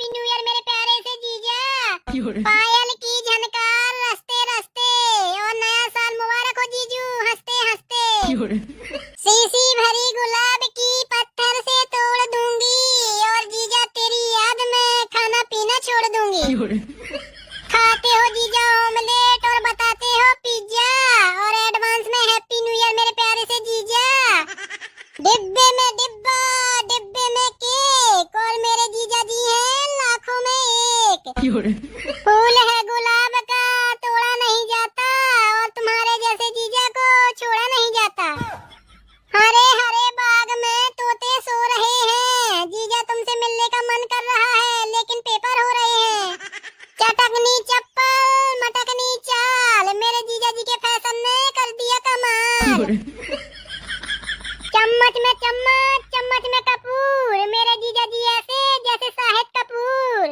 Happy new year मेरे प्यारे से जीजा। पायल की झनकार रस्ते रस्ते, और नया साल मुबारक हो जीजू हंसते हंसते। सीसी भरी गुलाब की पत्थर से तोड़ दूंगी, और जीजा तेरी याद में खाना पीना छोड़ दूंगी। खाते हो जीजा ऑमलेट और बताते हो पिज्जा, और एडवांस में हैप्पी न्यू ईयर मेरे प्यारे से जीजा। डिब्बे में डिब्बा, डिब्बे में केक, और मेरे जीजा जी हैं लाखों में एक। फूल है गुलाब का तोड़ा नहीं जाता, और तुम्हारे जैसे जीजा को छोड़ा नहीं जाता। हरे हरे बाग में तोते सो रहे हैं, जीजा तुमसे मिलने का मन कर रहा है लेकिन पेपर हो रहे हैं। चटकनी चप्पल मटकनी चाल, मेरे जीजा जी के फैशन ने कर दिया कमाल। चम्मच में चम्मच, चम्मच में कपूर, मेरे जीजा जी ऐसे जैसे शाहिद कपूर।